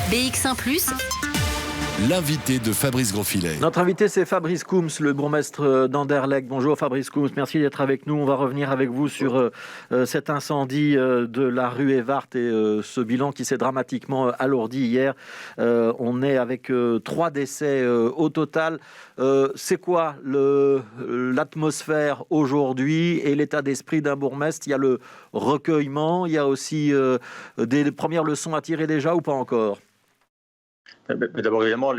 BX1 +, l'invité de Fabrice Grosfilet. Notre invité, c'est Fabrice Koums, le bourgmestre d'Anderlecht. Bonjour Fabrice Koums, merci d'être avec nous. On va revenir avec vous sur cet incendie de la rue Evart et ce bilan qui s'est dramatiquement alourdi hier. On est avec 3 décès au total. C'est quoi l'atmosphère aujourd'hui et l'état d'esprit d'un bourgmestre? Il y a le recueillement, il y a aussi des premières leçons à tirer déjà ou pas encore? Mais d'abord, évidemment,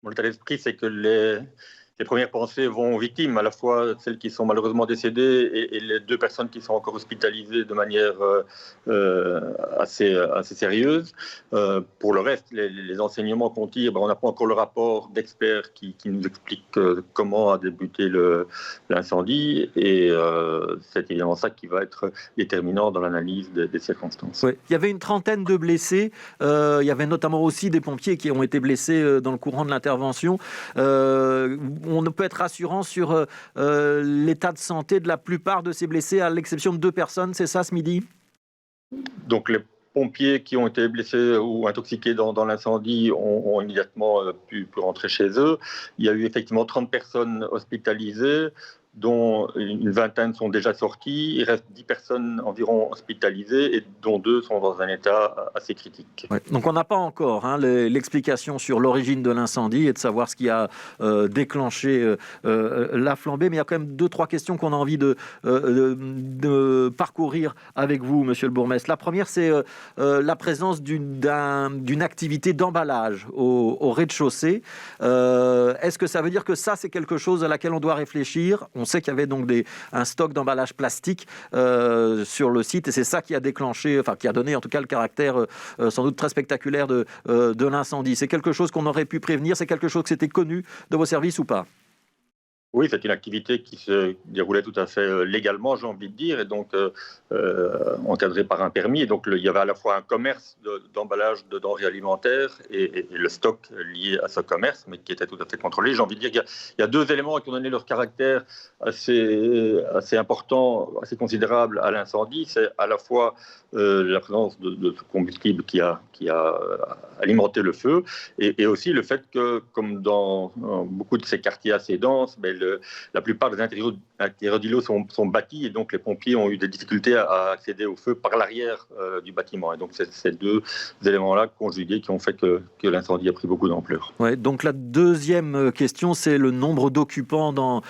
mon état d'esprit, c'est que les premières pensées vont aux victimes, à la fois celles qui sont malheureusement décédées et les 2 personnes qui sont encore hospitalisées de manière assez sérieuse. Pour le reste, les enseignements qu'on tire, on n'a pas encore le rapport d'experts qui nous explique comment a débuté l'incendie, et c'est évidemment ça qui va être déterminant dans l'analyse des circonstances. Oui. Il y avait une trentaine de blessés, il y avait notamment aussi des pompiers qui ont été blessés dans le courant de l'intervention. On peut être rassurant sur l'état de santé de la plupart de ces blessés, à l'exception de 2 personnes, c'est ça ce midi? Donc les pompiers qui ont été blessés ou intoxiqués dans l'incendie ont immédiatement pu rentrer chez eux. Il y a eu effectivement 30 personnes hospitalisées, dont une vingtaine sont déjà sorties. Il reste 10 personnes environ hospitalisées, et dont 2 sont dans un état assez critique. Ouais. Donc on n'a pas encore l'explication sur l'origine de l'incendie et de savoir ce qui a déclenché la flambée, mais il y a quand même 2-3 questions qu'on a envie de parcourir avec vous, monsieur le bourgmestre. La première, c'est la présence d'une activité d'emballage au rez-de-chaussée. Est-ce que ça veut dire que ça, c'est quelque chose à laquelle on doit réfléchir? On sait qu'il y avait donc un stock d'emballage plastique sur le site, et c'est ça qui a déclenché, qui a donné en tout cas le caractère sans doute très spectaculaire de l'incendie. C'est quelque chose qu'on aurait pu prévenir? C'est quelque chose qui était connu de vos services ou pas? Oui, c'est une activité qui se déroulait tout à fait légalement, j'ai envie de dire, et donc encadrée par un permis. Et donc il y avait à la fois un commerce d'emballage de denrées alimentaires et le stock lié à ce commerce, mais qui était tout à fait contrôlé. J'ai envie de dire qu'il y a 2 éléments qui ont donné leur caractère assez important, assez considérable à l'incendie. C'est à la fois la présence de ce combustible qui a alimenté le feu, et aussi le fait que, comme dans beaucoup de ces quartiers assez denses, la plupart des intérieurs d'îlots sont bâtis, et donc les pompiers ont eu des difficultés à accéder au feu par l'arrière du bâtiment. Et donc c'est ces 2 éléments-là conjugués qui ont fait que l'incendie a pris beaucoup d'ampleur. Ouais, donc la deuxième question, c'est le nombre d'occupants dans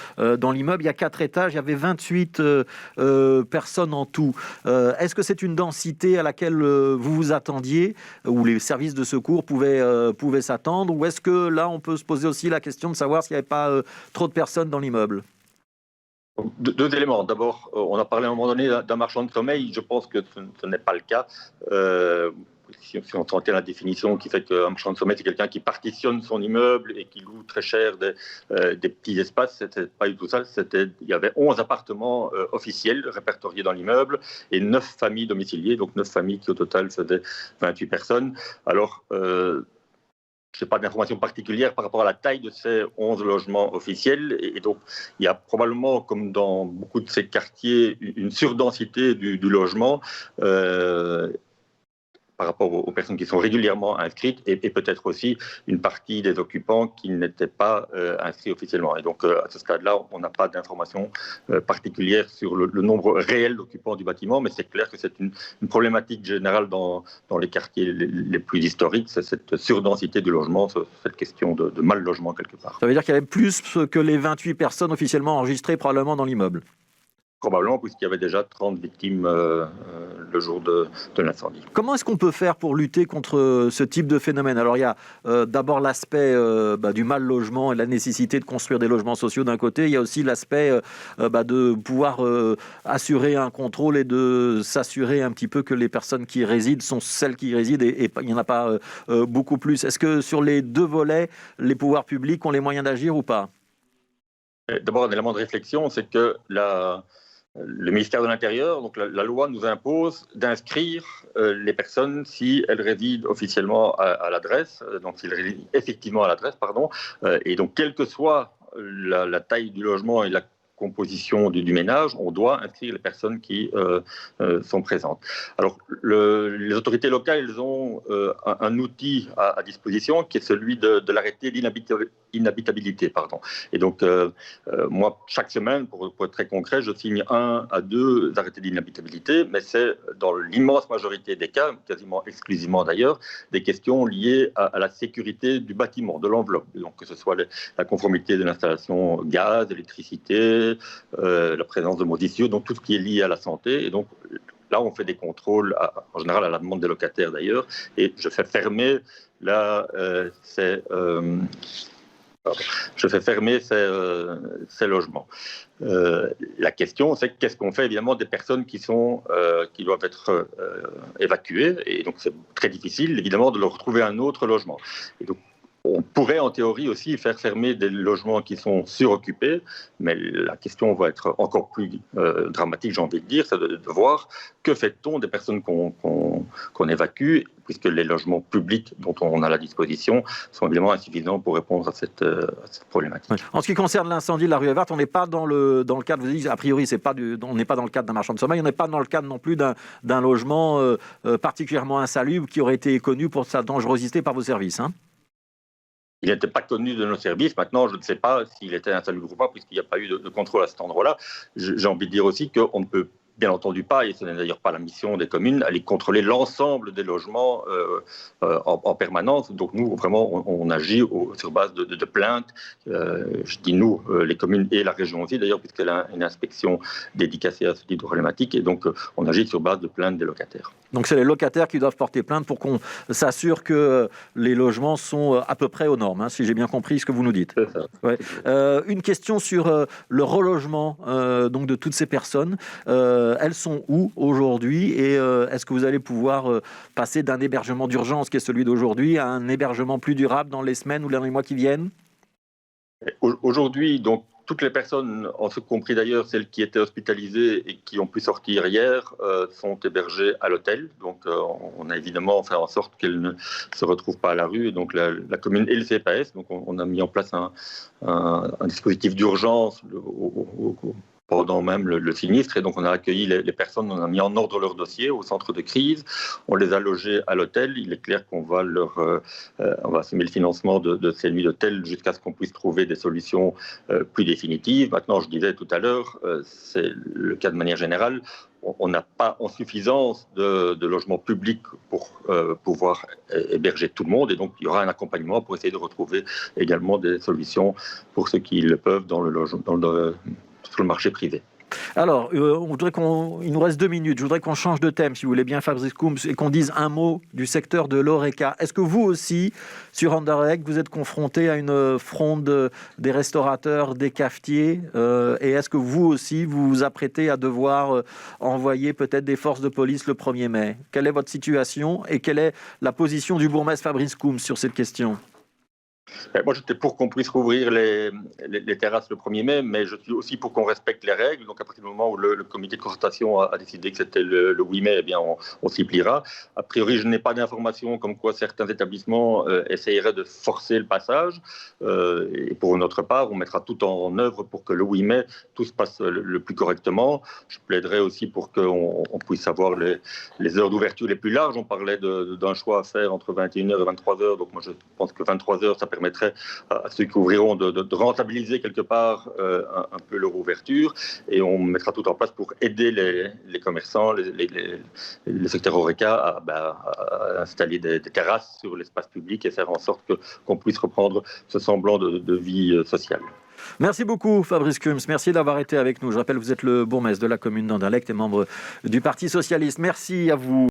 l'immeuble. Il y a 4 étages, il y avait 28 personnes en tout. Est-ce que c'est une densité à laquelle vous vous attendiez, où les services de secours pouvaient s'attendre, ou est-ce que là on peut se poser aussi la question de savoir s'il n'y avait pas trop de personnes dans l'immeuble? 2 éléments. D'abord, on a parlé à un moment donné d'un marchand de sommeil. Je pense que ce n'est pas le cas. Si on tentait la définition qui fait qu'un marchand de sommeil, c'est quelqu'un qui partitionne son immeuble et qui loue très cher des petits espaces, c'était pas du tout ça. Il y avait 11 appartements officiels répertoriés dans l'immeuble et 9 familles domiciliées, donc 9 familles qui au total faisaient 28 personnes. Alors, je n'ai pas d'informations particulières par rapport à la taille de ces 11 logements officiels. Et donc, il y a probablement, comme dans beaucoup de ces quartiers, une surdensité du logement par rapport aux personnes qui sont régulièrement inscrites, et peut-être aussi une partie des occupants qui n'étaient pas inscrits officiellement. Et donc, à ce stade-là, on n'a pas d'informations particulières sur le nombre réel d'occupants du bâtiment, mais c'est clair que c'est une problématique générale dans les quartiers les plus historiques, c'est cette surdensité du logement, cette question de mal logement quelque part. Ça veut dire qu'il y avait plus que les 28 personnes officiellement enregistrées probablement dans l'immeuble? Probablement, puisqu'il y avait déjà 30 victimes le jour de l'incendie. Comment est-ce qu'on peut faire pour lutter contre ce type de phénomène? Alors il y a d'abord l'aspect du mal logement et la nécessité de construire des logements sociaux d'un côté. Il y a aussi l'aspect de pouvoir assurer un contrôle et de s'assurer un petit peu que les personnes qui y résident sont celles qui y résident, et il n'y en a pas beaucoup plus. Est-ce que sur les 2 volets, les pouvoirs publics ont les moyens d'agir ou pas? D'abord, un élément de réflexion, c'est que le ministère de l'Intérieur, donc la loi nous impose d'inscrire les personnes si elles résident officiellement à l'adresse, donc s'ils résident effectivement à l'adresse, et donc quelle que soit la taille du logement et la composition du ménage, on doit inscrire les personnes qui sont présentes. Alors, les autorités locales, elles ont un outil à disposition qui est celui de l'arrêté d'inhabitabilité. Et donc, moi, chaque semaine, pour être très concret, je signe 1 à 2 arrêtés d'inhabitabilité, mais c'est dans l'immense majorité des cas, quasiment exclusivement d'ailleurs, des questions liées à la sécurité du bâtiment, de l'enveloppe. Donc, que ce soit la conformité de l'installation gaz, électricité, la présence de moisissures, donc tout ce qui est lié à la santé. Et donc, là, on fait des contrôles, en général à la demande des locataires d'ailleurs, et je fais fermer ces logements. La question, c'est qu'est-ce qu'on fait évidemment des personnes qui doivent être évacuées, et donc c'est très difficile évidemment de leur retrouver un autre logement. Et donc, on pourrait en théorie aussi faire fermer des logements qui sont suroccupés, mais la question va être encore plus dramatique, j'ai envie de dire, c'est de voir que fait-on des personnes qu'on évacue, puisque les logements publics dont on a la disposition sont évidemment insuffisants pour répondre à cette problématique. En ce qui concerne l'incendie de la rue Evert, on n'est pas dans le cadre, vous dites, a priori, on n'est pas dans le cadre d'un marchand de sommeil, on n'est pas dans le cadre non plus d'un logement particulièrement insalubre qui aurait été connu pour sa dangerosité par vos services, hein. Il n'était pas connu de nos services. Maintenant, je ne sais pas s'il était insalubre ou pas, puisqu'il n'y a pas eu de contrôle à cet endroit-là. J'ai envie de dire aussi qu'on ne peut bien entendu pas, et ce n'est d'ailleurs pas la mission des communes, aller contrôler l'ensemble des logements en permanence. Donc nous, vraiment, on agit sur base de plaintes. Je dis nous, les communes et la région aussi, d'ailleurs, puisqu'elle a une inspection dédicacée à ce type de problématique. Et donc, on agit sur base de plaintes des locataires. Donc c'est les locataires qui doivent porter plainte pour qu'on s'assure que les logements sont à peu près aux normes, hein, si j'ai bien compris ce que vous nous dites. C'est ça. Ouais. Une question sur le relogement donc de toutes ces personnes. Elles sont où aujourd'hui et est-ce que vous allez pouvoir passer d'un hébergement d'urgence qui est celui d'aujourd'hui à un hébergement plus durable dans les semaines ou dans les mois qui viennent? Aujourd'hui, donc, toutes les personnes, en ce compris d'ailleurs celles qui étaient hospitalisées et qui ont pu sortir hier, sont hébergées à l'hôtel. Donc on a évidemment fait en sorte qu'elles ne se retrouvent pas à la rue. Et donc la commune et le CPS, donc on a mis en place un dispositif d'urgence pendant même le sinistre. Et donc, on a accueilli les personnes, on a mis en ordre leur dossier au centre de crise, on les a logés à l'hôtel. Il est clair qu'on va on va assumer le financement de ces nuits d'hôtel jusqu'à ce qu'on puisse trouver des solutions plus définitives. Maintenant, je disais tout à l'heure, c'est le cas de manière générale. On n'a pas en suffisance de logements publics pour pouvoir héberger tout le monde. Et donc, il y aura un accompagnement pour essayer de retrouver également des solutions pour ceux qui le peuvent sur le marché privé. Alors, il nous reste 2 minutes. Je voudrais qu'on change de thème, si vous voulez bien, Fabrice Koums, et qu'on dise un mot du secteur de l'Horeca. Est-ce que vous aussi, sur Anderlecht, vous êtes confronté à une fronde des restaurateurs, des cafetiers et est-ce que vous aussi, vous vous apprêtez à devoir envoyer peut-être des forces de police le 1er mai? Quelle est votre situation et quelle est la position du bourgmestre Fabrice Koums sur cette question? Moi, j'étais pour qu'on puisse rouvrir les terrasses le 1er mai, mais je suis aussi pour qu'on respecte les règles. Donc, à partir du moment où le comité de concertation a décidé que c'était le 8 mai, eh bien, on s'y pliera. A priori, je n'ai pas d'informations comme quoi certains établissements essaieraient de forcer le passage. Et pour notre part, on mettra tout en œuvre pour que le 8 mai, tout se passe le plus correctement. Je plaiderai aussi pour qu'on puisse avoir les heures d'ouverture les plus larges. On parlait d'un choix à faire entre 21h et 23h. Donc, moi, je pense que 23h, ça permettrait à ceux qui ouvriront de rentabiliser quelque part un peu leur ouverture, et on mettra tout en place pour aider les commerçants, le secteur Horeca à installer des terrasses sur l'espace public et faire en sorte qu'on puisse reprendre ce semblant de vie sociale. Merci beaucoup Fabrice Koums, merci d'avoir été avec nous. Je rappelle que vous êtes le bourgmestre de la commune d'Anderlecht et membre du Parti socialiste. Merci à vous.